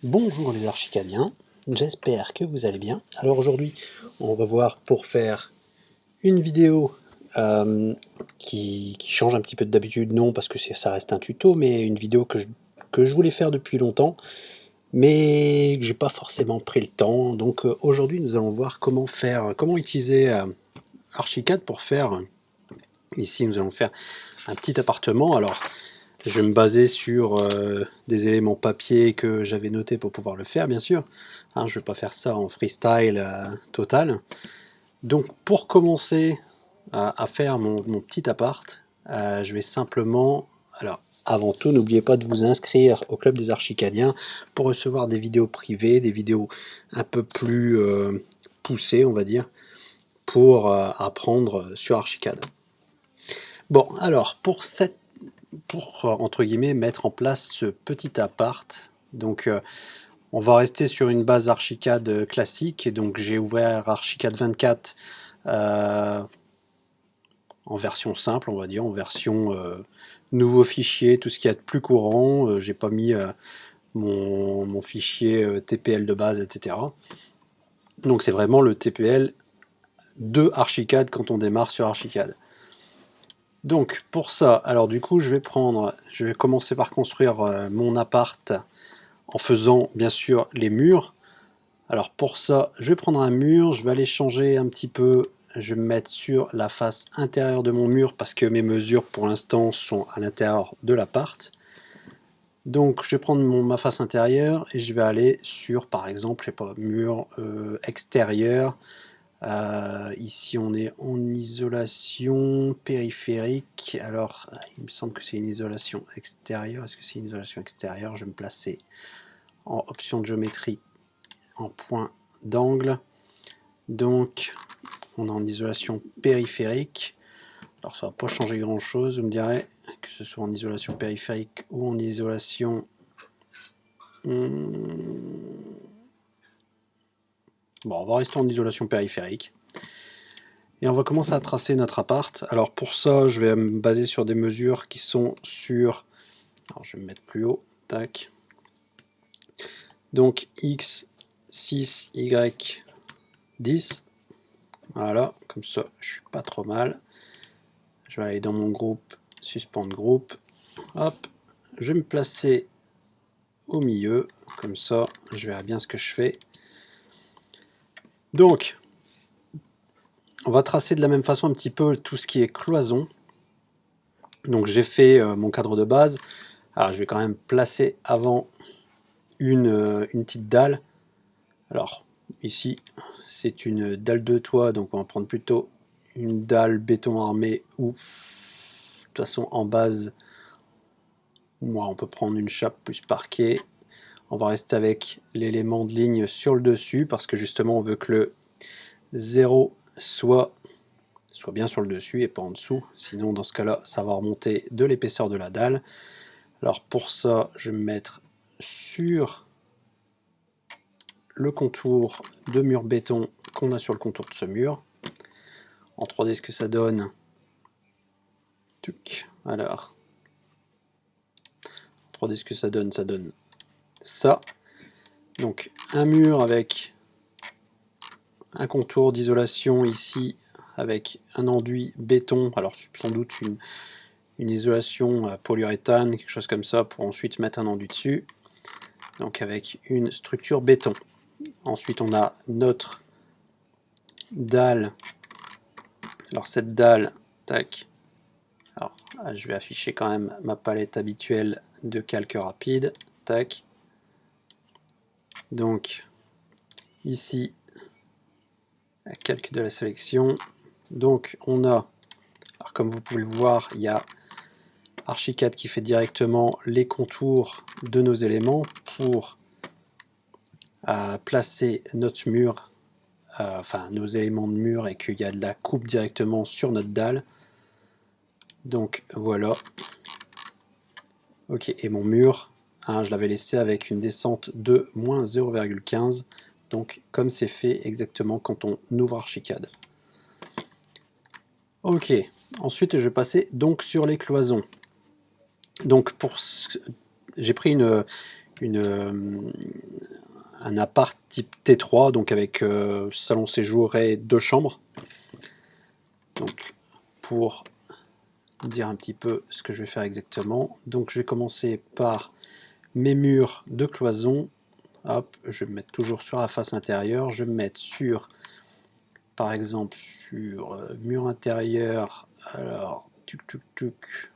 Bonjour les archicadiens, j'espère que vous allez bien. Alors aujourd'hui, on va voir pour faire une vidéo qui change un petit peu d'habitude, non parce que ça reste un tuto, mais une vidéo que je voulais faire depuis longtemps, mais que j'ai pas forcément pris le temps. Donc aujourd'hui, nous allons voir comment utiliser Archicad pour faire, ici nous allons faire un petit appartement. Alors je vais me baser sur des éléments papier que j'avais notés pour pouvoir le faire, bien sûr. Hein, je ne vais pas faire ça en freestyle total. Donc, pour commencer à faire mon petit appart, je vais simplement... Alors, avant tout, n'oubliez pas de vous inscrire au Club des Archicadiens pour recevoir des vidéos privées, des vidéos un peu plus poussées, on va dire, pour apprendre sur Archicad. Bon, alors, pour entre guillemets mettre en place ce petit appart. Donc on va rester sur une base Archicad classique. Donc j'ai ouvert Archicad 24 euh, en version simple, on va dire, en version nouveau fichier, tout ce qu'il y a de plus courant. J'ai pas mis mon fichier TPL de base, etc. Donc c'est vraiment le TPL de Archicad quand on démarre sur Archicad. Donc pour ça, alors du coup je vais commencer par construire mon appart en faisant bien sûr les murs. Alors pour ça, je vais prendre un mur, je vais aller changer un petit peu, je vais me mettre sur la face intérieure de mon mur parce que mes mesures pour l'instant sont à l'intérieur de l'appart. Donc je vais prendre ma face intérieure et je vais aller sur par exemple, je sais pas, mur extérieur. Ici on est en isolation périphérique. Alors il me semble que c'est une isolation extérieure. Est-ce que c'est une isolation extérieure? Je vais me placer en option de géométrie en point d'angle. Donc on est en isolation périphérique. Alors ça va pas changer grand chose, vous me direz, que ce soit en isolation périphérique ou en isolation... Bon, on va rester en isolation périphérique. Et on va commencer à tracer notre appart. Alors pour ça, je vais me baser sur des mesures qui sont sur... Alors je vais me mettre plus haut. Tac. Donc X, 6, Y, 10. Voilà, comme ça, je suis pas trop mal. Je vais aller dans mon groupe, suspendre groupe. Hop, je vais me placer au milieu, comme ça, je verrai bien ce que je fais. Donc, on va tracer de la même façon un petit peu tout ce qui est cloison. Donc j'ai fait mon cadre de base. Alors je vais quand même placer avant une petite dalle. Alors ici c'est une dalle de toit, donc on va prendre plutôt une dalle béton armé ou de toute façon en base, moi on peut prendre une chape plus parquet. On va rester avec l'élément de ligne sur le dessus parce que justement on veut que le 0 soit bien sur le dessus et pas en dessous. Sinon dans ce cas-là ça va remonter de l'épaisseur de la dalle. Alors pour ça je vais me mettre sur le contour de mur béton qu'on a sur le contour de ce mur. En 3D ce que ça donne. Alors 3D ce que ça donne ça. Donc un mur avec un contour d'isolation ici avec un enduit béton, alors sans doute une isolation polyuréthane, quelque chose comme ça, pour ensuite mettre un enduit dessus, donc avec une structure béton. Ensuite on a notre dalle, alors cette dalle, tac, alors je vais afficher quand même ma palette habituelle de calque rapide, tac, donc ici calque de la sélection, donc on a, alors comme vous pouvez le voir, il y a Archicad qui fait directement les contours de nos éléments pour placer notre mur, enfin nos éléments de mur, et qu'il y a de la coupe directement sur notre dalle. Donc voilà. Ok, et mon mur, hein, je l'avais laissé avec une descente de moins 0,15. Donc comme c'est fait exactement quand on ouvre Archicad. Ok, ensuite je vais passer donc sur les cloisons. Donc j'ai pris un appart type T3, donc avec salon séjour et 2 chambres. Donc pour dire un petit peu ce que je vais faire exactement, donc je vais commencer par mes murs de cloison. Hop, je vais me mettre toujours sur la face intérieure, je vais me mettre sur, par exemple, sur mur intérieur, alors, tuc tuc tuc,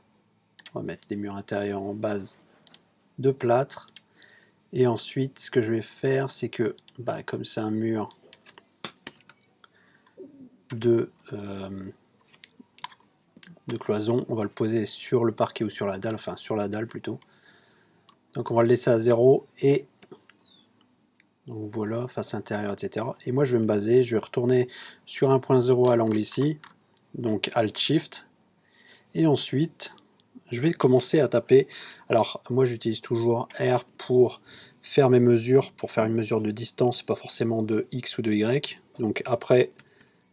on va mettre des murs intérieurs en base de plâtre. Et ensuite, ce que je vais faire, c'est que, comme c'est un mur de cloison, on va le poser sur le parquet ou sur la dalle, enfin sur la dalle plutôt. Donc on va le laisser à 0 et donc voilà, face intérieure, etc. Et moi je vais me baser, je vais retourner sur 1.0 à l'angle ici, donc Alt Shift, et ensuite je vais commencer à taper. Alors moi j'utilise toujours R pour faire mes mesures, pour faire une mesure de distance, pas forcément de X ou de Y. Donc après,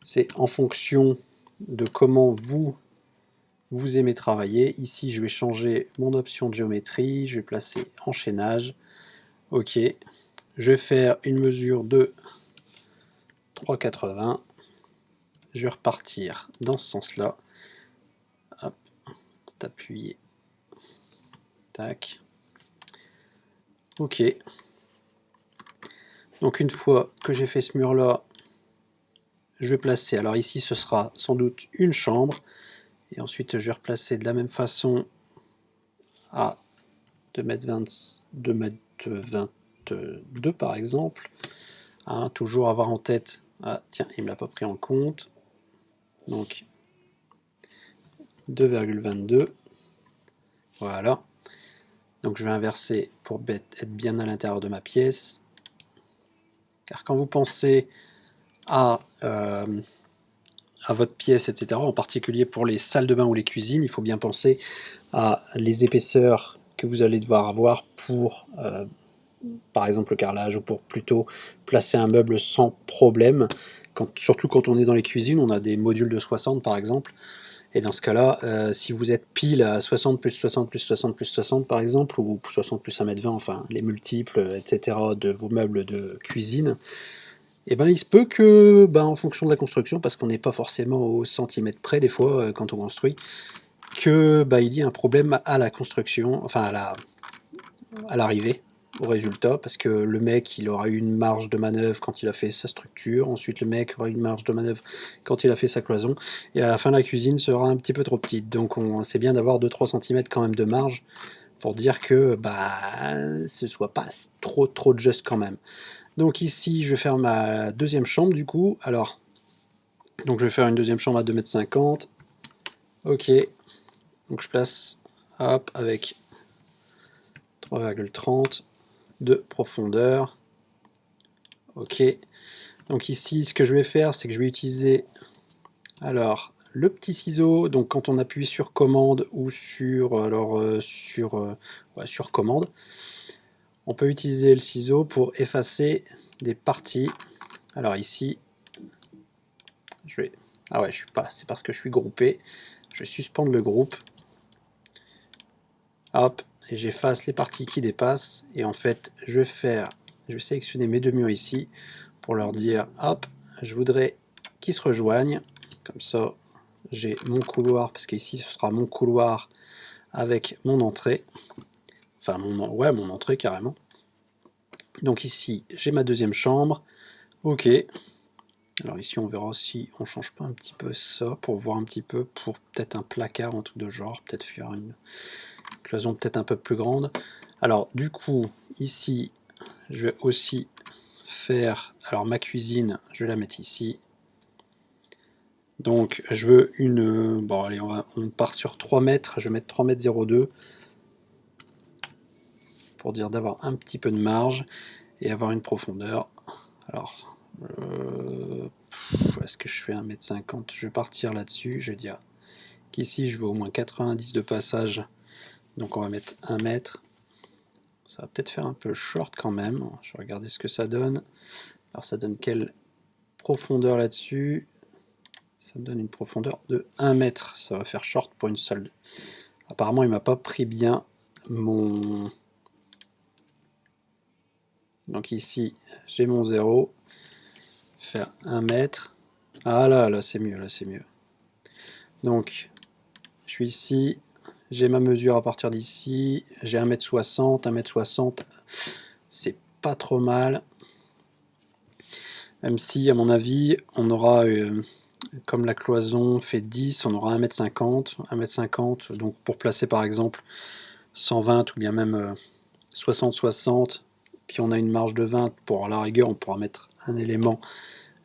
c'est en fonction de comment vous aimez travailler. Ici, je vais changer mon option de géométrie, je vais placer enchaînage. Ok, je vais faire une mesure de 3,80. Je vais repartir dans ce sens-là. Hop, appuyer. Tac. Ok. Donc une fois que j'ai fait ce mur-là, je vais placer, alors ici ce sera sans doute une chambre, et ensuite je vais replacer de la même façon à 2,22 m par exemple. Hein, toujours avoir en tête, ah tiens, il ne me l'a pas pris en compte, donc 2,22, voilà. Donc je vais inverser pour être bien à l'intérieur de ma pièce, car quand vous pensez à votre pièce, etc., en particulier pour les salles de bain ou les cuisines, il faut bien penser à les épaisseurs que vous allez devoir avoir pour, par exemple, le carrelage, ou pour plutôt placer un meuble sans problème. Surtout quand on est dans les cuisines, on a des modules de 60 par exemple, et dans ce cas-là, si vous êtes pile à 60 plus 60 plus 60 plus 60 par exemple, ou 60 plus 1,20 m, enfin les multiples, etc., de vos meubles de cuisine, et ben il se peut que, en fonction de la construction, parce qu'on n'est pas forcément au centimètre près des fois quand on construit, que il y ait un problème à la construction, enfin à l'arrivée, au résultat, parce que le mec il aura eu une marge de manœuvre quand il a fait sa structure, ensuite le mec aura eu une marge de manœuvre quand il a fait sa cloison, et à la fin la cuisine sera un petit peu trop petite. Donc c'est bien d'avoir 2-3 cm quand même de marge pour dire que ce soit pas trop juste quand même. Donc ici je vais faire ma deuxième chambre du coup. Alors donc je vais faire une deuxième chambre à 2,50 m. Ok, donc je place, hop, avec 3,30 de profondeur. Ok, donc ici ce que je vais faire, c'est que je vais utiliser alors le petit ciseau. Donc quand on appuie sur commande ou sur commande, on peut utiliser le ciseau pour effacer des parties. Alors ici je vais, ah ouais, je suis pas, c'est parce que je suis groupé, je vais suspendre le groupe, hop, et j'efface les parties qui dépassent. Et en fait je vais sélectionner mes deux murs ici pour leur dire, hop, je voudrais qu'ils se rejoignent, comme ça j'ai mon couloir, parce qu'ici ce sera mon couloir avec mon entrée, enfin mon entrée carrément. Donc ici j'ai ma deuxième chambre. Ok, alors ici on verra si on change pas un petit peu ça, pour voir un petit peu, pour peut-être un placard, un truc de genre, peut-être faire une cloison peut-être un peu plus grande. Alors du coup ici je vais aussi faire, alors ma cuisine je vais la mettre ici. Donc je veux une, bon allez, on part sur 3 mètres, je vais mettre 3,02 m pour dire d'avoir un petit peu de marge et avoir une profondeur. Alors, est-ce que je fais 1,50 m? Je vais partir là-dessus, je vais dire qu'ici je veux au moins 90 de passage, donc on va mettre 1 mètre. Ça va peut-être faire un peu short quand même, je vais regarder ce que ça donne. Alors ça donne quelle profondeur là-dessus? Ça me donne une profondeur de 1 mètre, ça va faire short pour une salle. Apparemment il m'a pas pris bien mon Donc ici, j'ai mon 0. Faire 1 mètre. Ah là c'est mieux, là c'est mieux. Donc, je suis ici, j'ai ma mesure à partir d'ici, j'ai 1m60, 1m60, c'est pas trop mal. Même si, à mon avis, on aura, comme la cloison fait 10, on aura 1m50, 1m50, donc pour placer par exemple 120 ou bien même 60-60, puis on a une marge de 20, pour à la rigueur on pourra mettre un élément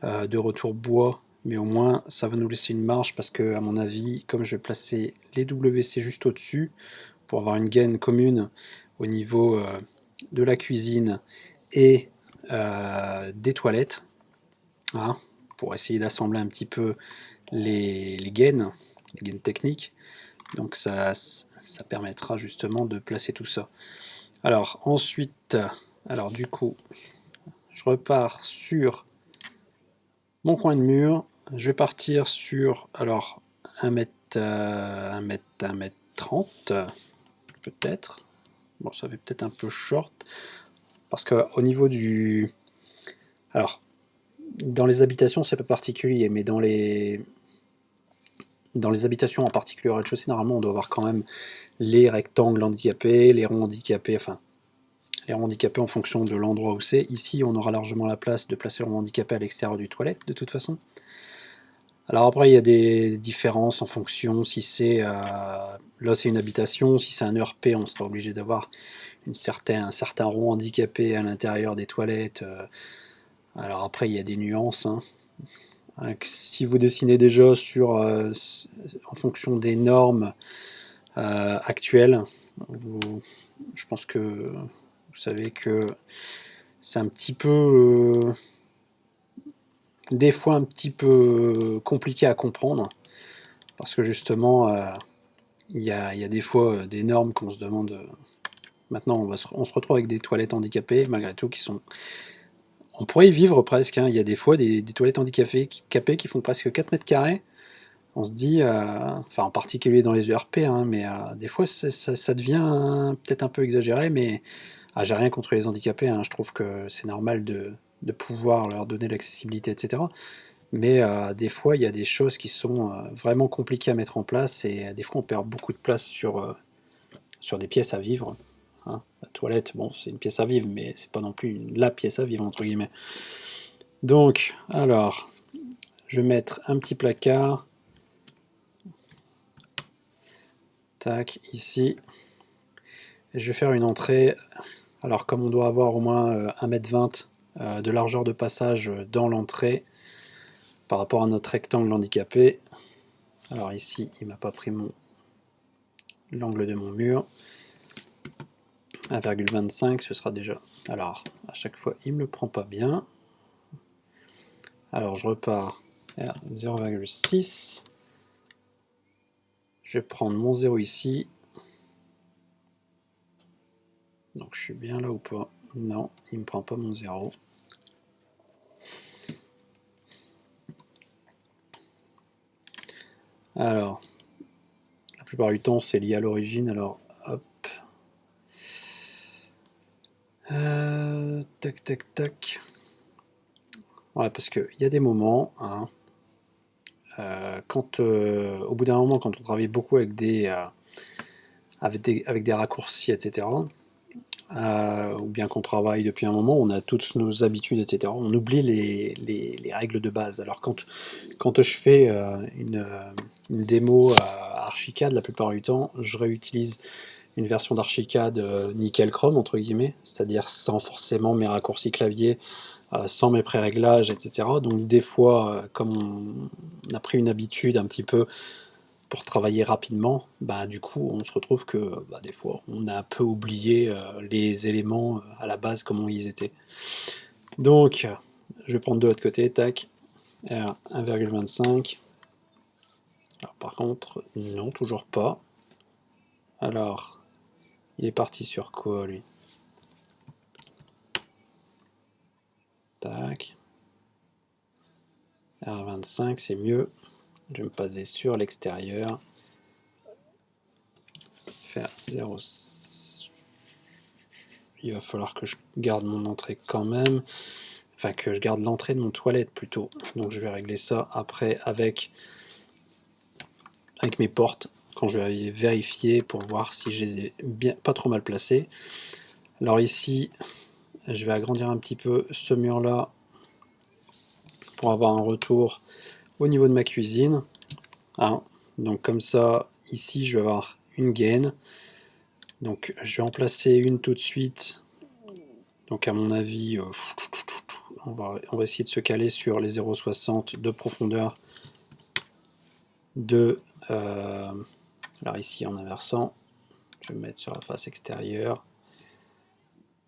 de retour bois, mais au moins ça va nous laisser une marge parce que à mon avis, comme je vais placer les WC juste au-dessus pour avoir une gaine commune au niveau de la cuisine et des toilettes, hein, pour essayer d'assembler un petit peu les gaines techniques. Donc ça permettra justement de placer tout ça. Alors ensuite, alors du coup, je repars sur mon coin de mur. Je vais partir sur alors 1 mètre, 1 mètre, 1 mètre 30 peut-être. Bon, ça fait peut-être un peu short parce que au niveau du, alors dans les habitations c'est pas particulier, mais dans les habitations en particulier au rez-de-chaussée, normalement on doit avoir quand même les rectangles handicapés, les ronds handicapés, enfin les ronds handicapés en fonction de l'endroit où c'est. Ici on aura largement la place de placer le rond handicapé à l'extérieur du toilette de toute façon. Alors après, il y a des différences en fonction si c'est là c'est une habitation, si c'est un ERP, on sera obligé d'avoir un certain rond handicapé à l'intérieur des toilettes. Alors après, il y a des nuances, hein. Si vous dessinez déjà sur, en fonction des normes actuelles, je pense que vous savez que c'est un petit peu, des fois un petit peu compliqué à comprendre, parce que justement, il y a des fois des normes qu'on se demande. Maintenant, on se retrouve avec des toilettes handicapées, malgré tout, qui sont. On pourrait y vivre presque, hein. Il y a des fois des toilettes handicapées qui font presque 4 mètres carrés. On se dit, enfin en particulier dans les ERP, hein, mais des fois ça devient peut-être un peu exagéré, mais j'ai rien contre les handicapés, hein. Je trouve que c'est normal de pouvoir leur donner l'accessibilité, etc. Mais des fois, il y a des choses qui sont vraiment compliquées à mettre en place et des fois on perd beaucoup de place sur des pièces à vivre, hein. La toilette, bon, c'est une pièce à vivre, mais c'est pas non plus la pièce à vivre, entre guillemets. Donc, alors, je vais mettre un petit placard, tac, ici, et je vais faire une entrée. Alors, comme on doit avoir au moins 1,20 m de largeur de passage dans l'entrée par rapport à notre rectangle handicapé, alors ici, il m'a pas pris l'angle de mon mur. 1,25, ce sera déjà. Alors, à chaque fois, il me le prend pas bien. Alors, je repars à 0,6. Je vais prendre mon 0 ici. Donc, je suis bien là ou pas? Non, il me prend pas mon 0. Alors, la plupart du temps, c'est lié à l'origine. Alors, hop. Tac, tac, tac. Ouais, parce qu'il y a des moments, hein, quand, au bout d'un moment, quand on travaille beaucoup avec des raccourcis, etc., ou bien qu'on travaille depuis un moment, on a toutes nos habitudes, etc., on oublie les règles de base. Alors quand je fais une démo à Archicad, la plupart du temps, je réutilise une version d'Archicad nickel chrome, entre guillemets, c'est-à-dire sans forcément mes raccourcis clavier, sans mes pré-réglages, etc. Donc des fois, comme on a pris une habitude un petit peu pour travailler rapidement, bah, du coup, on se retrouve que bah, des fois, on a un peu oublié les éléments à la base, comment ils étaient. Donc, je vais prendre de l'autre côté, tac, R 1,25. Alors, par contre, non, toujours pas. Alors, il est parti sur quoi, lui? Tac. R25, c'est mieux. Je vais me baser sur l'extérieur. Faire 0,8. il va falloir que je garde mon entrée quand même. Enfin, que je garde l'entrée de mon toilette plutôt. Donc je vais régler ça après avec mes portes, quand je vais vérifier pour voir si je les ai bien, pas trop mal placées. Alors ici, je vais agrandir un petit peu ce mur-là pour avoir un retour au niveau de ma cuisine. Hein. Donc comme ça, ici, je vais avoir une gaine. Donc je vais en placer une tout de suite. Donc à mon avis, on va essayer de se caler sur les 0,60 de profondeur de... alors ici en inversant, je vais me mettre sur la face extérieure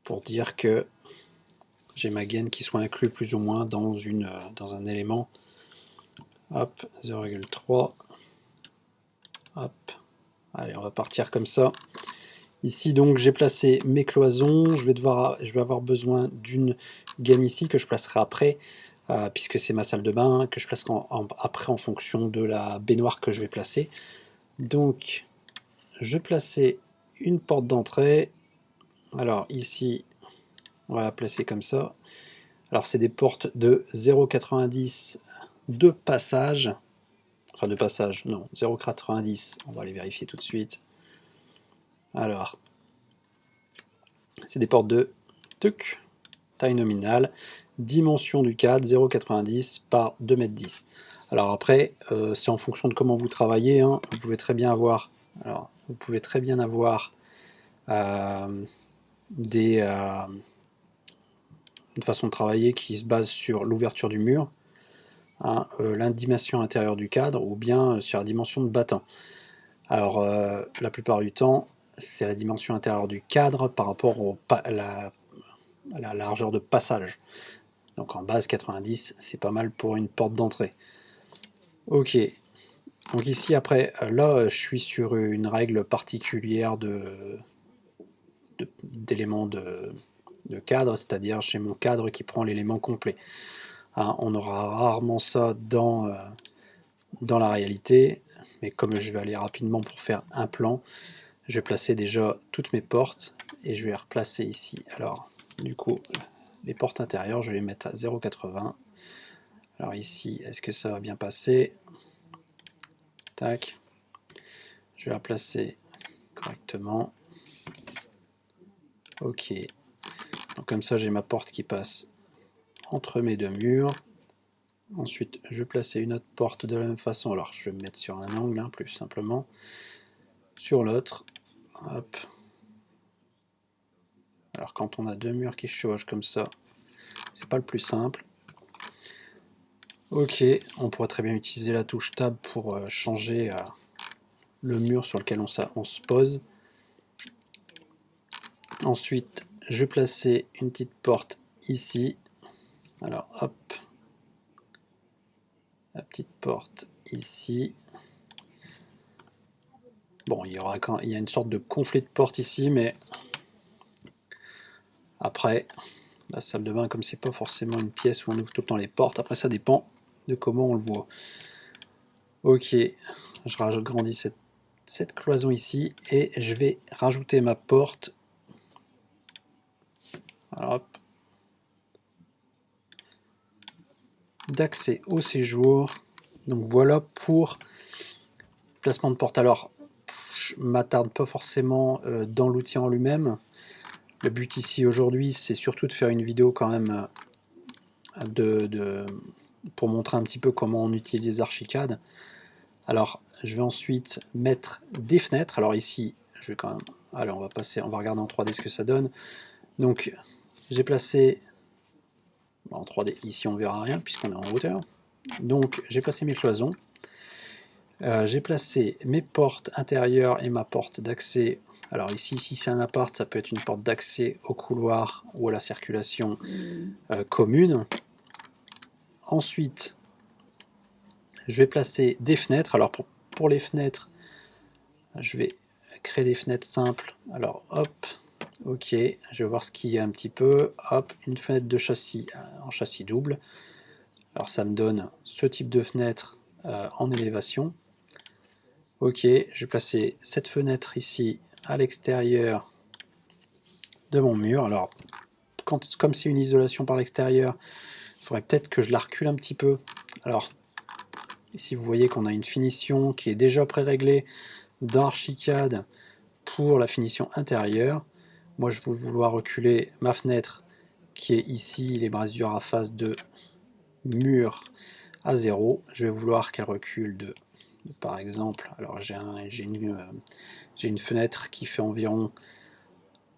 pour dire que j'ai ma gaine qui soit inclue plus ou moins dans un élément. Hop, 0,3. Hop. Allez, on va partir comme ça. Ici donc j'ai placé mes cloisons. Je vais avoir besoin d'une gaine ici que je placerai après, puisque c'est ma salle de bain, que je placerai après en fonction de la baignoire que je vais placer. Donc je vais placer une porte d'entrée. Alors ici, on va la placer comme ça. Alors c'est des portes de 0,90 de passage. Enfin de passage, non, 0,90. On va les vérifier tout de suite. Alors, c'est des portes de tuc, taille nominale, dimension du cadre 0,90 par 2,10 m. Alors après, c'est en fonction de comment vous travaillez. Hein. Vous pouvez très bien avoir, une façon de travailler qui se base sur l'ouverture du mur, hein, la dimension intérieure du cadre, ou bien sur la dimension de battant. Alors, la plupart du temps, c'est la dimension intérieure du cadre par rapport à la largeur de passage. Donc en base 90, c'est pas mal pour une porte d'entrée. Ok, donc ici après, là je suis sur une règle particulière d'éléments de cadre, c'est-à-dire j'ai mon cadre qui prend l'élément complet. Hein, on aura rarement ça dans la réalité, mais comme je vais aller rapidement pour faire un plan, je vais placer déjà toutes mes portes et je vais replacer ici. Alors du coup, les portes intérieures, je vais les mettre à 0,80. Alors ici, est-ce que ça va bien passer? Tac. Je vais la placer correctement. Ok. Donc comme ça, j'ai ma porte qui passe entre mes deux murs. Ensuite, je vais placer une autre porte de la même façon. Alors, je vais me mettre sur un angle, hein, plus simplement. Sur l'autre. Hop. Alors, quand on a deux murs qui se chevauchent comme ça, c'est pas le plus simple. Ok, on pourrait très bien utiliser la touche Tab pour changer le mur sur lequel on se pose. Ensuite, je vais placer une petite porte ici. Alors, hop. La petite porte ici. Bon, il y a une sorte de conflit de porte ici, mais après, la salle de bain, comme c'est pas forcément une pièce où on ouvre tout le temps les portes, après ça dépend de comment on le voit. Ok, je agrandis cette cloison ici et je vais rajouter ma porte. Alors, hop. D'accès au séjour. Donc voilà pour placement de porte. Alors, je m'attarde pas forcément dans l'outil en lui-même. Le but ici aujourd'hui, c'est surtout de faire une vidéo quand même pour montrer un petit peu comment on utilise Archicad. Alors, je vais ensuite mettre des fenêtres. Alors ici, je vais quand même... Allez, on va regarder en 3D ce que ça donne. Donc, j'ai placé... En 3D, ici on verra rien puisqu'on est en hauteur. Donc, j'ai placé mes cloisons. J'ai placé mes portes intérieures et ma porte d'accès. Alors ici, si c'est un appart, ça peut être une porte d'accès au couloir ou à la circulation commune. Ensuite, je vais placer des fenêtres. Alors pour les fenêtres, je vais créer des fenêtres simples. Alors hop, ok, je vais voir ce qu'il y a un petit peu. Hop, une fenêtre de châssis en châssis double. Alors ça me donne ce type de fenêtre en élévation. Ok, je vais placer cette fenêtre ici à l'extérieur de mon mur. Alors, comme c'est une isolation par l'extérieur, il faudrait peut-être que je la recule un petit peu. Alors, ici vous voyez qu'on a une finition qui est déjà pré-réglée dans Archicad pour la finition intérieure. Moi je vais vouloir reculer ma fenêtre qui est ici, les brasures à face de mur à 0. Je vais vouloir qu'elle recule de, par exemple, alors j'ai une fenêtre qui fait environ,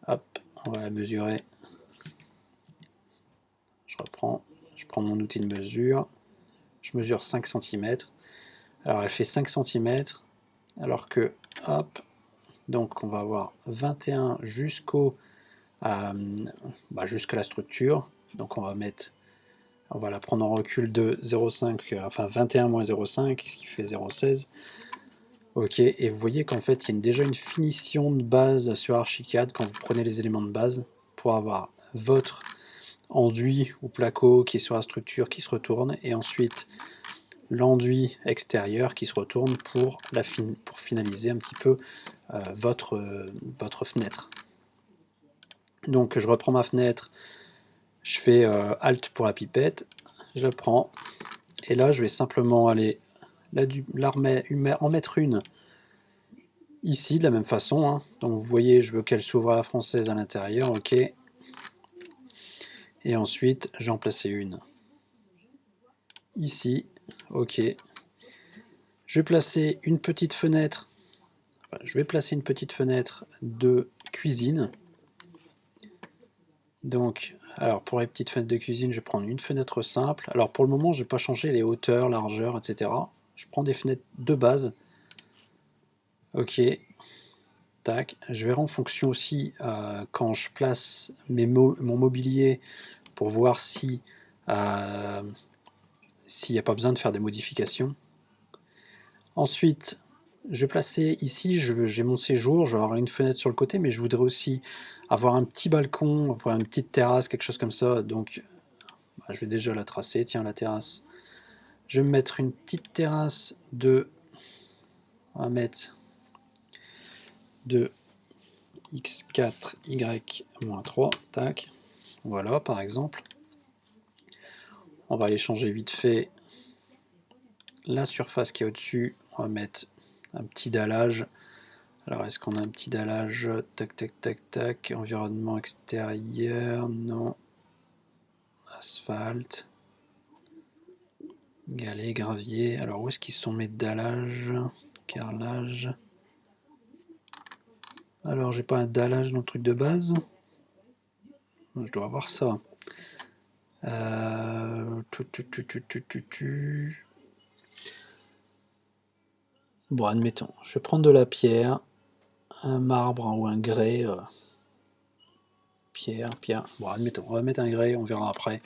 hop, on va la mesurer. Je prends mon outil de mesure, je mesure 5 cm. Alors elle fait 5 cm, alors que, hop, donc on va avoir 21 jusqu'à la structure. Donc on va la prendre en recul de 0,5, enfin 21 moins 0,5, ce qui fait 0,16. Ok, et vous voyez qu'en fait il y a déjà une finition de base sur Archicad quand vous prenez les éléments de base pour avoir votre enduit ou placo qui est sur la structure qui se retourne, et ensuite l'enduit extérieur qui se retourne pour finaliser un petit peu votre fenêtre. Donc je reprends ma fenêtre, je fais Alt pour la pipette, je la prends, et là je vais simplement aller en mettre une ici de la même façon. Hein. Donc vous voyez, je veux qu'elle s'ouvre à la française à l'intérieur, ok. Et ensuite j'en placer une ici, ok. Je vais placer une petite fenêtre. Je vais placer une petite fenêtre de cuisine. Donc, alors pour les petites fenêtres de cuisine, je vais prendre une fenêtre simple. Alors pour le moment, je ne vais pas changer les hauteurs, largeurs, etc. Je prends des fenêtres de base. Ok, tac. Je verrai en fonction aussi quand je place mon mobilier pour voir si s'il n'y a pas besoin de faire des modifications. Ensuite, je vais placer ici, j'ai mon séjour, je vais avoir une fenêtre sur le côté, mais je voudrais aussi avoir un petit balcon, une petite terrasse, quelque chose comme ça. Donc, je vais déjà la tracer. Tiens, la terrasse. Je vais me mettre une petite terrasse de 1 mètre de x4, y-3. Tac. Voilà, par exemple. On va aller changer vite fait la surface qui est au-dessus. On va mettre un petit dallage. Alors, est-ce qu'on a un petit dallage? Tac, tac, tac, tac. Environnement extérieur, non. Asphalte. Galets, gravier. Alors, où est-ce qu'ils sont mes dallages? Carrelage. Alors, j'ai pas un dallage dans le truc de base. Je dois avoir ça. Bon, admettons. Je vais prendre de la pierre, un marbre ou un grès. Pierre. Bon, admettons. On va mettre un grès, on verra après.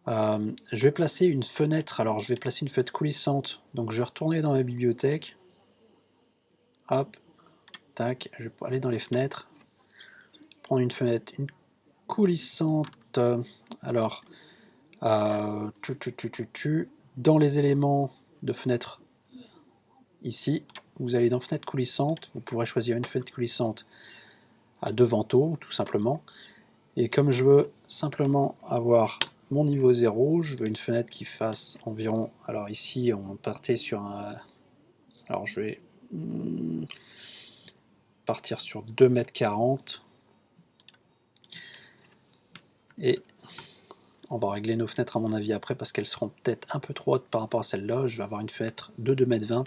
Je vais placer une fenêtre. Alors, je vais placer une fenêtre coulissante. Donc, je vais retourner dans la bibliothèque. Hop. Tac. Je vais aller dans les fenêtres. Prendre une fenêtre, une coulissante. Alors, dans les éléments de fenêtre ici, vous allez dans fenêtre coulissante. Vous pourrez choisir une fenêtre coulissante à 2 vantaux, tout simplement. Et comme je veux simplement avoir mon niveau 0, je veux une fenêtre qui fasse environ, alors ici on partait sur un, alors je vais partir sur 2,40 m, et on va régler nos fenêtres à mon avis après parce qu'elles seront peut-être un peu trop hautes par rapport à celle-là. Je vais avoir une fenêtre de 2,20 m,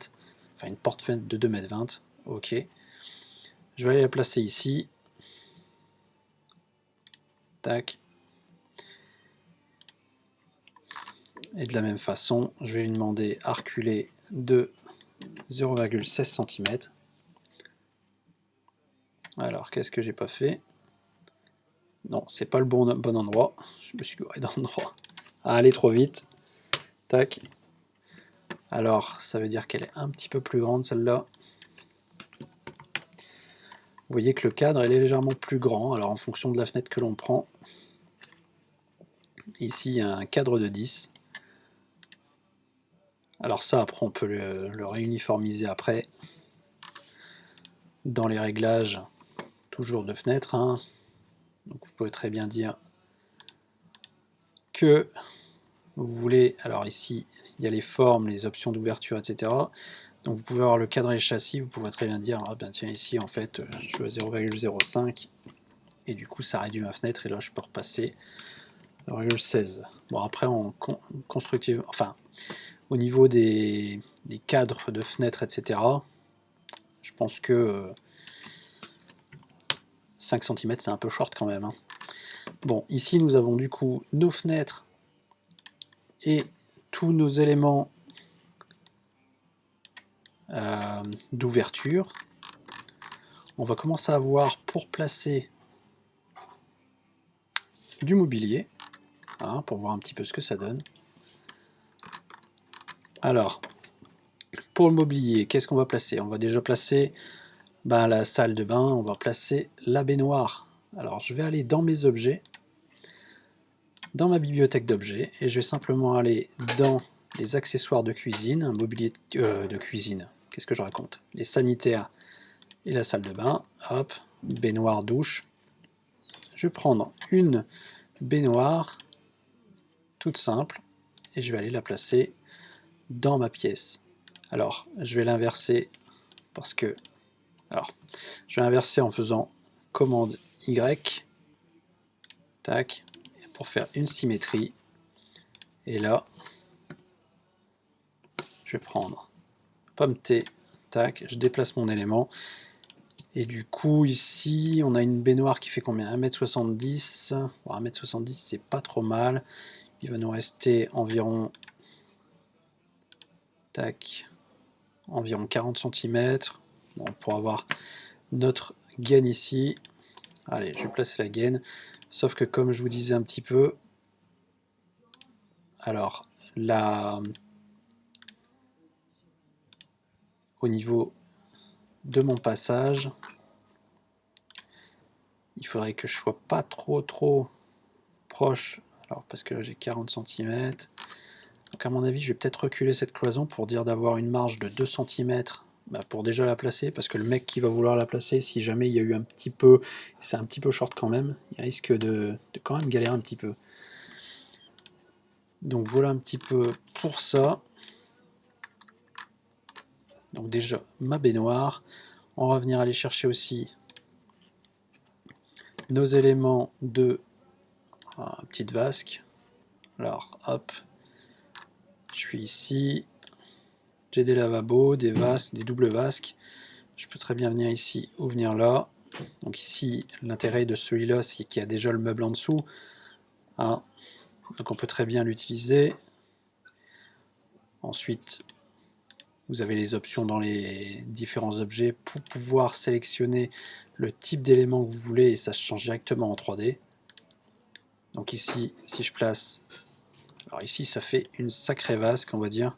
enfin une porte-fenêtre de 2,20 m, ok. Je vais aller la placer ici, tac. Et de la même façon, je vais lui demander à reculer de 0,16 cm. Alors, qu'est-ce que j'ai pas fait? Non, c'est pas le bon endroit. Je me suis gouré dans l'endroit. Ah, aller trop vite. Tac. Alors, ça veut dire qu'elle est un petit peu plus grande, celle-là. Vous voyez que le cadre, elle est légèrement plus grand. Alors, en fonction de la fenêtre que l'on prend, ici, il y a un cadre de 10. Alors ça, après, on peut le réuniformiser après dans les réglages, toujours de fenêtres, hein. Donc vous pouvez très bien dire que vous voulez, alors ici il y a les formes, les options d'ouverture, etc. Donc vous pouvez avoir le cadre et le châssis, vous pouvez très bien dire, ah ben tiens ici en fait je veux 0,05 et du coup ça réduit ma fenêtre et là je peux repasser 0,16. Bon après en constructive, enfin au niveau des cadres de fenêtres, etc. Je pense que 5 cm c'est un peu short quand même, hein. Bon, ici nous avons du coup nos fenêtres et tous nos éléments d'ouverture. On va commencer à voir pour placer du mobilier, hein, pour voir un petit peu ce que ça donne. Alors, pour le mobilier, qu'est-ce qu'on va placer? On va déjà placer la salle de bain, on va placer la baignoire. Alors, je vais aller dans mes objets, dans ma bibliothèque d'objets, et je vais simplement aller dans les accessoires de cuisine, mobilier de cuisine, qu'est-ce que je raconte? Les sanitaires et la salle de bain, hop, baignoire, douche. Je vais prendre une baignoire toute simple et je vais aller la placer dans ma pièce. Alors, je vais l'inverser parce que... Alors, je vais inverser en faisant commande Y, tac, pour faire une symétrie. Et là, je vais prendre pomme T, tac, je déplace mon élément. Et du coup, ici, on a une baignoire qui fait combien? 1,70 m. Bon, 1,70 m, c'est pas trop mal. Il va nous rester environ... Tac, environ 40 cm. Bon, pour avoir notre gaine ici. Allez, je vais placer la gaine. Sauf que comme je vous disais un petit peu, alors là, au niveau de mon passage, il faudrait que je sois pas trop proche. Alors parce que là j'ai 40 cm. Donc à mon avis, je vais peut-être reculer cette cloison pour dire d'avoir une marge de 2 cm. Pour déjà la placer, parce que le mec qui va vouloir la placer, si jamais il y a eu un petit peu, c'est un petit peu short quand même, il risque de quand même galérer un petit peu. Donc voilà un petit peu pour ça. Donc déjà ma baignoire. On va venir aller chercher aussi nos éléments de petite vasque. Alors hop, je suis ici. J'ai des lavabos, des vasques, des doubles vasques. Je peux très bien venir ici ou venir là. Donc ici, l'intérêt de celui-là, c'est qu'il y a déjà le meuble en dessous, hein. Donc on peut très bien l'utiliser. Ensuite, vous avez les options dans les différents objets pour pouvoir sélectionner le type d'élément que vous voulez et ça se change directement en 3D. Donc ici, si je place... Alors ici, ça fait une sacrée vasque, on va dire.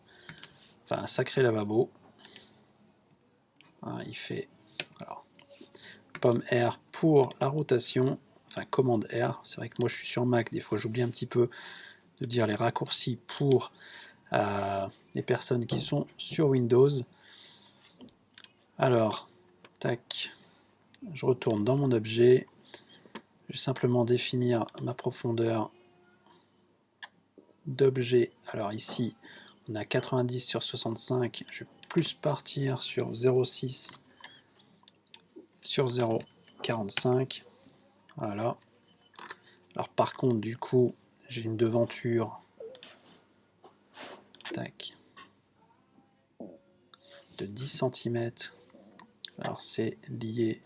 Enfin, un sacré lavabo. Hein, il fait... Alors, pomme R pour la rotation. Enfin, commande R. C'est vrai que moi, je suis sur Mac. Des fois, j'oublie un petit peu de dire les raccourcis pour les personnes qui sont sur Windows. Alors, tac, je retourne dans mon objet. Je vais simplement définir ma profondeur d'objet. Alors ici, on a 90 sur 65. Je vais plus partir sur 0,6 sur 0,45. Voilà. Alors par contre, du coup, j'ai une devanture, tac, de 10 cm. Alors c'est lié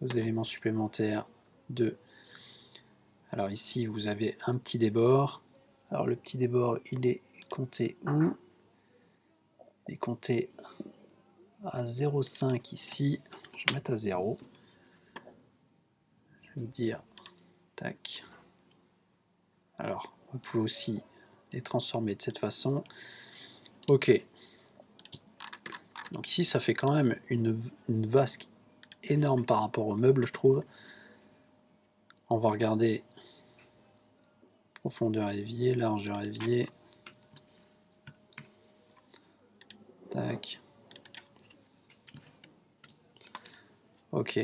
aux éléments supplémentaires de... Alors ici, vous avez un petit débord. Alors le petit débord, il est compté où? Il est compté à 0,5 ici. Je vais mettre à 0. Je vais me dire, tac. Alors, vous pouvez aussi les transformer de cette façon. Ok. Donc ici, ça fait quand même une vasque énorme par rapport au meuble, je trouve. On va regarder profondeur évier, largeur évier. Tac. Ok.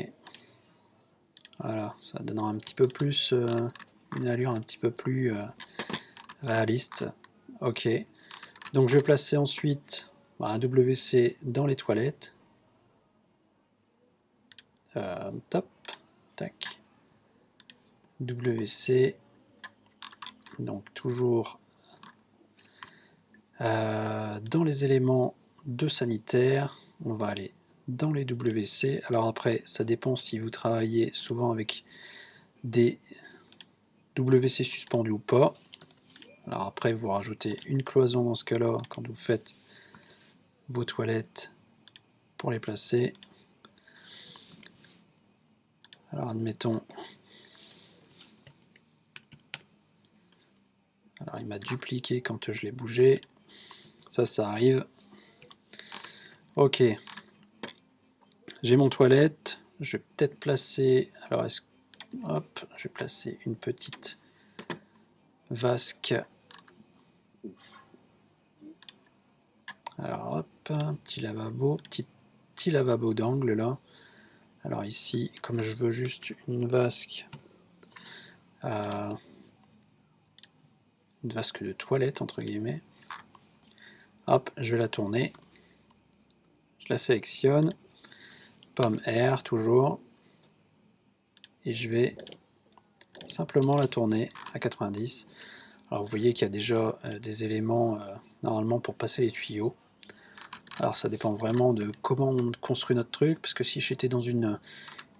Voilà, ça donnera un petit peu plus, une allure un petit peu plus réaliste. Ok, donc je vais placer ensuite un WC dans les toilettes. Top, tac. WC, donc toujours dans les éléments de sanitaire, on va aller dans les WC. Alors après, ça dépend si vous travaillez souvent avec des WC suspendus ou pas. Alors après, vous rajoutez une cloison dans ce cas-là quand vous faites vos toilettes pour les placer. Alors admettons, alors il m'a dupliqué quand je l'ai bougé. Ça arrive. Ok, j'ai mon toilette. Je vais peut-être placer. Alors hop, je vais placer une petite vasque. Alors hop, un petit lavabo, petit lavabo d'angle là. Alors ici, comme je veux juste une vasque de toilette entre guillemets, hop, je vais la tourner. Je la sélectionne, pomme R toujours, et je vais simplement la tourner à 90. Alors vous voyez qu'il y a déjà des éléments normalement pour passer les tuyaux. Alors ça dépend vraiment de comment on construit notre truc, parce que si j'étais dans une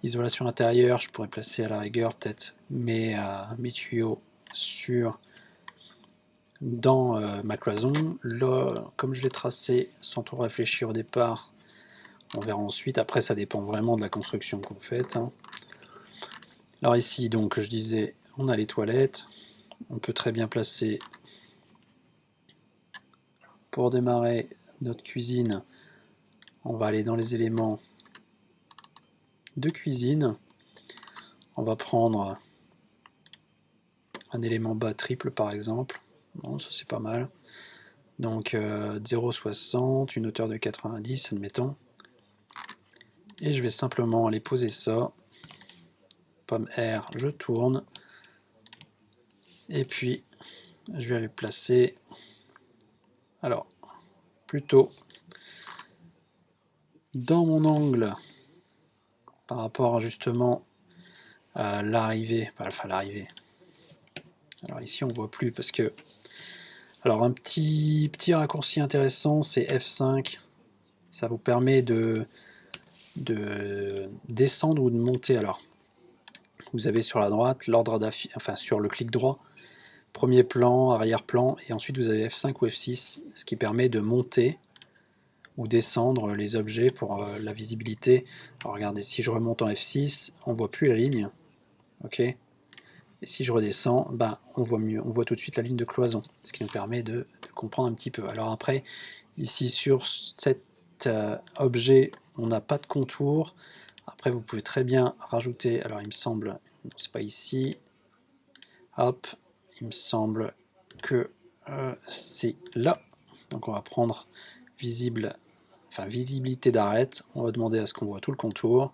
isolation intérieure, je pourrais placer à la rigueur peut-être mes tuyaux dans ma cloison. Là, comme je l'ai tracé sans trop réfléchir au départ, on verra ensuite. Après, ça dépend vraiment de la construction que vous faites. Alors ici, donc, je disais, on a les toilettes. On peut très bien placer, pour démarrer notre cuisine, on va aller dans les éléments de cuisine. On va prendre un élément bas triple par exemple. Bon, ça c'est pas mal. Donc 0,60, une hauteur de 90, admettons. Et je vais simplement aller poser ça. Pomme R, je tourne. Et puis, je vais aller le placer. Alors, plutôt dans mon angle par rapport justement à l'arrivée. Enfin, l'arrivée. Alors ici, on ne voit plus parce que. Alors, un petit raccourci intéressant, c'est F5. Ça vous permet de descendre ou de monter. Alors, vous avez sur la droite l'ordre d'affichage, enfin sur le clic droit, premier plan, arrière-plan, et ensuite vous avez F5 ou F6, ce qui permet de monter ou descendre les objets pour la visibilité. Alors regardez, si je remonte en F6, on voit plus la ligne, ok. Et si je redescends, ben, on voit mieux, on voit tout de suite la ligne de cloison, ce qui nous permet de comprendre un petit peu. Alors après, ici sur cet objet, on n'a pas de contour. Après, vous pouvez très bien rajouter, alors il me semble, non, c'est pas ici, hop, il me semble que c'est là. Donc on va prendre visible, enfin visibilité d'arête, on va demander à ce qu'on voit tout le contour,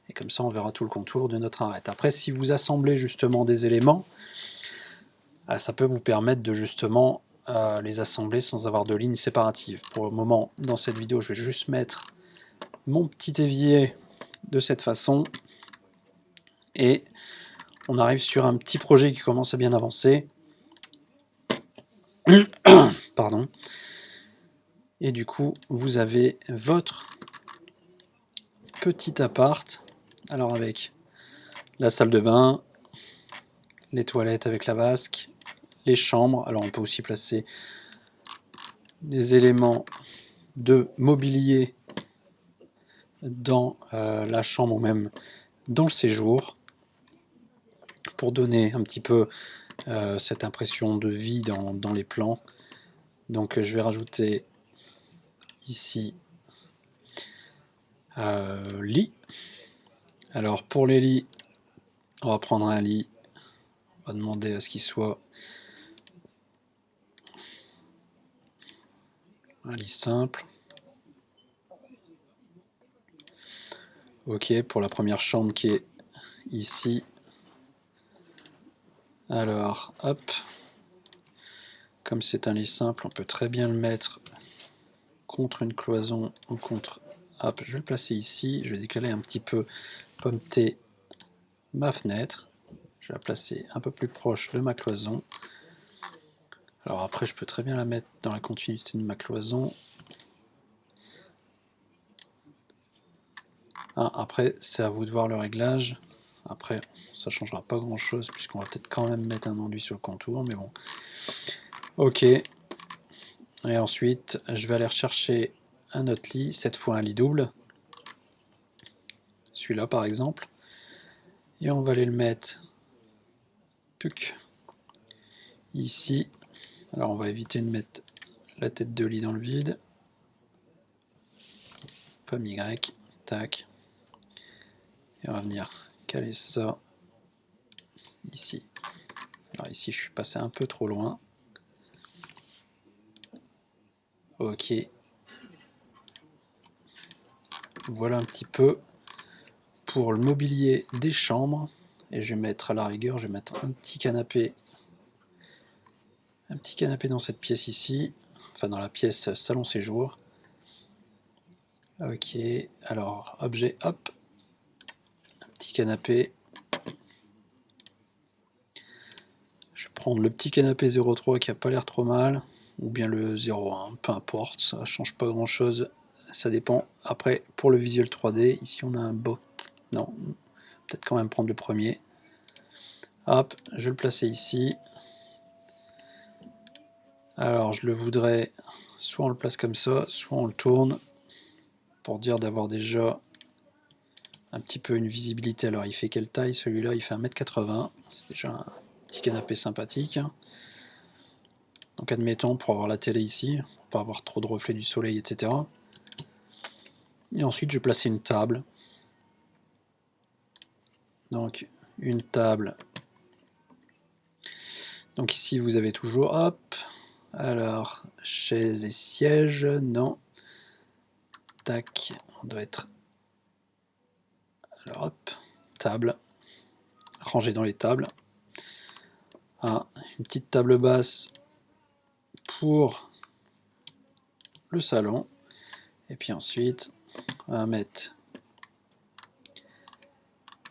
et comme ça on verra tout le contour de notre arête. Après, si vous assemblez justement des éléments, ça peut vous permettre de justement les assembler sans avoir de lignes séparatives. Pour le moment, dans cette vidéo, je vais juste mettre mon petit évier de cette façon, et on arrive sur un petit projet qui commence à bien avancer. Pardon. Et du coup, vous avez votre petit appart. Alors avec la salle de bain, les toilettes avec la vasque, les chambres. Alors on peut aussi placer des éléments de mobilier dans la chambre ou même dans le séjour pour donner un petit peu cette impression de vie dans les plans. Donc je vais rajouter ici lit. Alors pour les lits, on va prendre un lit, on va demander à ce qu'il soit un lit simple. Ok, pour la première chambre qui est ici. Alors, hop, comme c'est un lit simple, on peut très bien le mettre contre une cloison ou contre... Hop, je vais le placer ici, je vais décaler un petit peu, pommeter ma fenêtre. Je vais la placer un peu plus proche de ma cloison. Alors après, je peux très bien la mettre dans la continuité de ma cloison. Ah, après, c'est à vous de voir le réglage. Après, ça changera pas grand chose puisqu'on va peut-être quand même mettre un enduit sur le contour, mais bon. Ok. Et ensuite, je vais aller rechercher un autre lit, cette fois un lit double. Celui-là par exemple. Et on va aller le mettre tuc, ici. Alors on va éviter de mettre la tête de lit dans le vide. Pomme Y, tac. Et on va venir caler ça ici. Alors ici je suis passé un peu trop loin. Ok. Voilà un petit peu pour le mobilier des chambres. Et je vais mettre à la rigueur, je vais mettre un petit canapé dans cette pièce ici. Enfin dans la pièce salon séjour. Ok, alors objet, hop. Un petit canapé. Je vais prendre le petit canapé 03 qui a pas l'air trop mal. Ou bien le 01, peu importe, ça change pas grand chose. Ça dépend. Après, pour le visuel 3D, ici on a un beau. Non, peut-être quand même prendre le premier. Hop, je vais le placer ici. Alors je le voudrais, soit on le place comme ça, soit on le tourne, pour dire d'avoir déjà un petit peu une visibilité. Alors il fait quelle taille celui-là? Il fait 1m80, c'est déjà un petit canapé sympathique. Donc admettons, pour avoir la télé ici, pour pas avoir trop de reflets du soleil, etc. Et ensuite je vais placer une table. Donc une table. Donc ici vous avez toujours, hop, alors chaise et siège, non. Tac, on doit être... Alors hop, table, rangée dans les tables. Ah, une petite table basse pour le salon. Et puis ensuite, on va mettre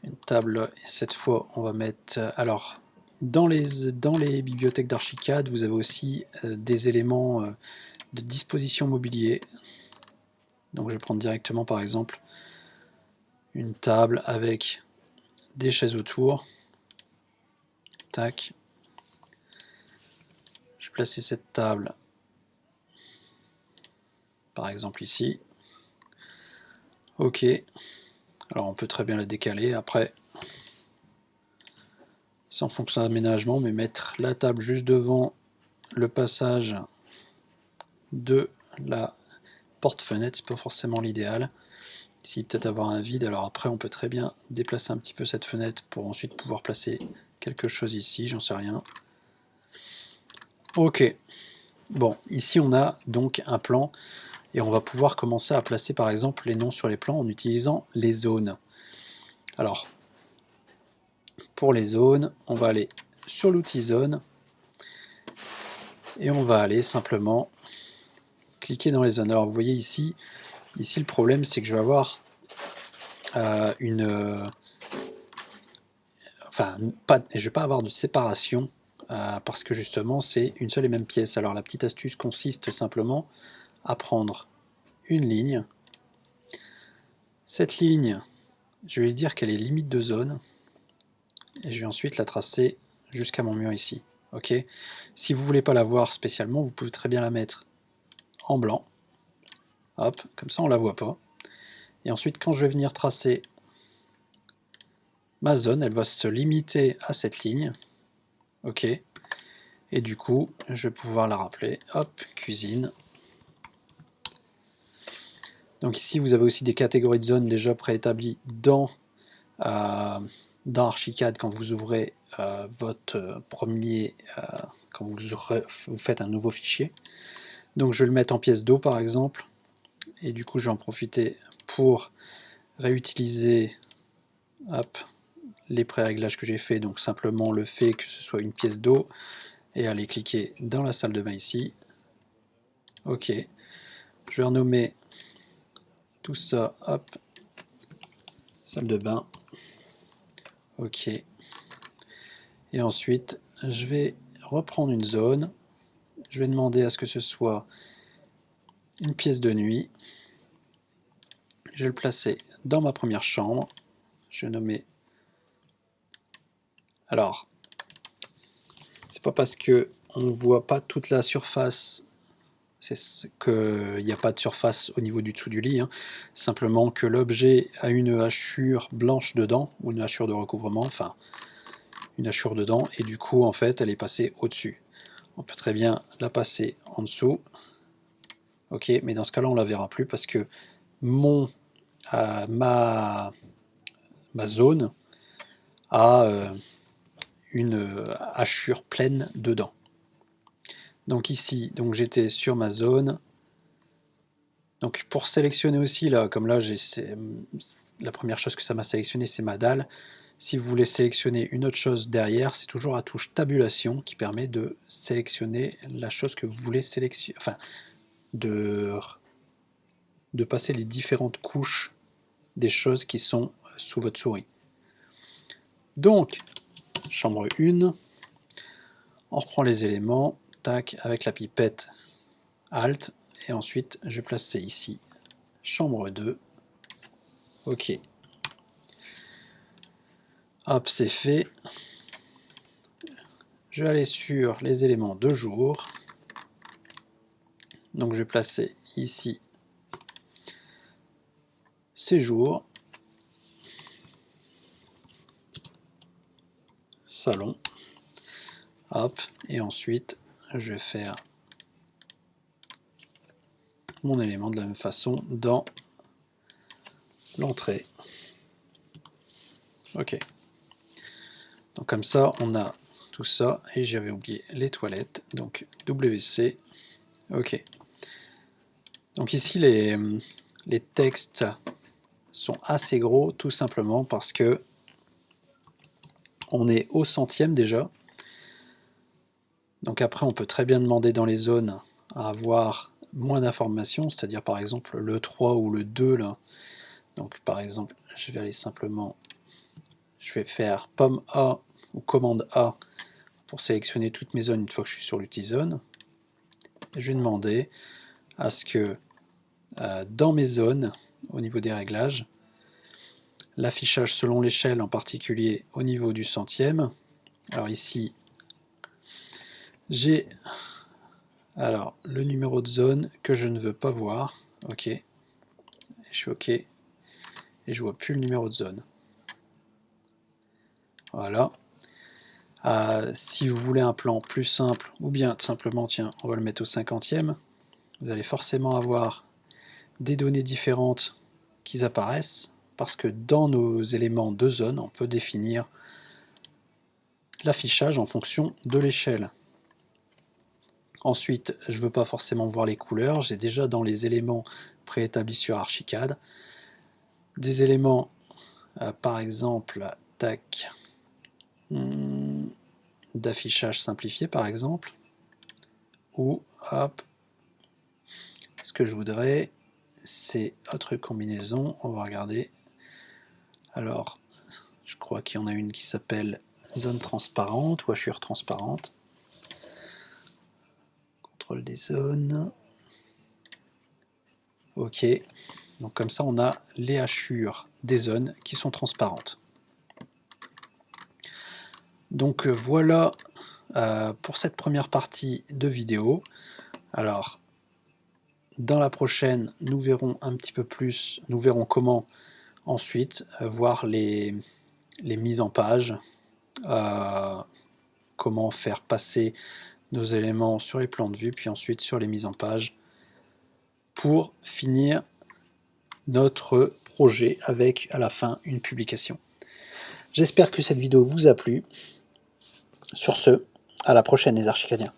une table. Et cette fois, on va mettre... Alors, dans les bibliothèques d'Archicad, vous avez aussi des éléments de disposition mobilier. Donc je vais prendre directement par exemple une table avec des chaises autour. Tac. Je vais placer cette table par exemple ici. Ok. Alors on peut très bien la décaler. Après, c'est en fonction d'aménagement, mais mettre la table juste devant le passage de la porte-fenêtre, c'est pas forcément l'idéal. Ici, peut-être avoir un vide. Alors après, on peut très bien déplacer un petit peu cette fenêtre pour ensuite pouvoir placer quelque chose ici, j'en sais rien. Ok. Bon, ici on a donc un plan et on va pouvoir commencer à placer par exemple les noms sur les plans en utilisant les zones. Alors, pour les zones, on va aller sur l'outil zone et on va aller simplement cliquer dans les zones. Alors vous voyez ici le problème c'est que je vais avoir je vais pas avoir de séparation parce que justement c'est une seule et même pièce. Alors la petite astuce consiste simplement à prendre une ligne. Cette ligne, je vais lui dire qu'elle est limite de zone et je vais ensuite la tracer jusqu'à mon mur ici. Ok. Si vous voulez pas la voir spécialement, vous pouvez très bien la mettre en blanc. Hop, comme ça on la voit pas. Et ensuite quand je vais venir tracer ma zone, elle va se limiter à cette ligne. Ok. Et du coup, je vais pouvoir la rappeler. Hop, cuisine. Donc ici, vous avez aussi des catégories de zones déjà préétablies dans Archicad quand vous ouvrez votre premier, quand vous faites un nouveau fichier. Donc je vais le mettre en pièce d'eau par exemple. Et du coup, je vais en profiter pour réutiliser hop, les pré-réglages que j'ai fait, donc simplement le fait que ce soit une pièce d'eau, et aller cliquer dans la salle de bain ici. Ok, je vais renommer tout ça, hop, salle de bain. Ok, et ensuite je vais reprendre une zone, je vais demander à ce que ce soit une pièce de nuit, je vais le placer dans ma première chambre, je vais nommer, alors c'est pas parce que on ne voit pas toute la surface, c'est qu'il n'y a pas de surface au niveau du dessous du lit, hein. Simplement que l'objet a une hachure blanche dedans, ou une hachure de recouvrement, enfin une hachure dedans, et du coup en fait elle est passée au-dessus. On peut très bien la passer en dessous, ok, mais dans ce cas là on la verra plus parce que ma zone a une hachure pleine dedans. Donc ici, donc j'étais sur ma zone. Donc pour sélectionner aussi, là, comme là, la première chose que ça m'a sélectionné, c'est ma dalle. Si vous voulez sélectionner une autre chose derrière, c'est toujours la touche tabulation qui permet de sélectionner la chose que vous voulez sélectionner, enfin, de passer les différentes couches des choses qui sont sous votre souris. Donc, chambre 1, on reprend les éléments, tac, avec la pipette, Alt, et ensuite je vais placer ici chambre 2, ok. Hop, c'est fait. Je vais aller sur les éléments de jour. Donc je vais placer ici séjour, salon, hop, et ensuite je vais faire mon élément de la même façon dans l'entrée. Ok. Donc comme ça, on a tout ça, et j'avais oublié les toilettes, donc WC, ok. Donc ici, les textes sont assez gros, tout simplement parce que on est au centième déjà. Donc après, on peut très bien demander dans les zones à avoir moins d'informations, c'est-à-dire par exemple le 3 ou le 2 là. Donc par exemple, je vais aller simplement, je vais faire pomme A ou commande A pour sélectionner toutes mes zones une fois que je suis sur l'outil zone. Je vais demander à ce que dans mes zones, au niveau des réglages, l'affichage selon l'échelle, en particulier au niveau du centième. Alors ici, j'ai alors le numéro de zone que je ne veux pas voir. Ok, je suis ok, et je vois plus le numéro de zone. Voilà. Si vous voulez un plan plus simple, ou bien simplement, tiens, on va le mettre au 50e, vous allez forcément avoir des données différentes qui apparaissent, parce que dans nos éléments de zone, on peut définir l'affichage en fonction de l'échelle. Ensuite, je ne veux pas forcément voir les couleurs, j'ai déjà dans les éléments préétablis sur Archicad des éléments, par exemple, tac, d'affichage simplifié par exemple, ou hop, ce que je voudrais, c'est autre combinaison, on va regarder. Alors, je crois qu'il y en a une qui s'appelle zone transparente ou hachure transparente. Contrôle des zones. Ok, donc comme ça on a les hachures des zones qui sont transparentes. Donc voilà pour cette première partie de vidéo. Alors, dans la prochaine, nous verrons un petit peu plus, nous verrons comment ensuite voir les mises en page, comment faire passer nos éléments sur les plans de vue, puis ensuite sur les mises en page, pour finir notre projet avec à la fin une publication. J'espère que cette vidéo vous a plu. Sur ce, à la prochaine les archicadiens.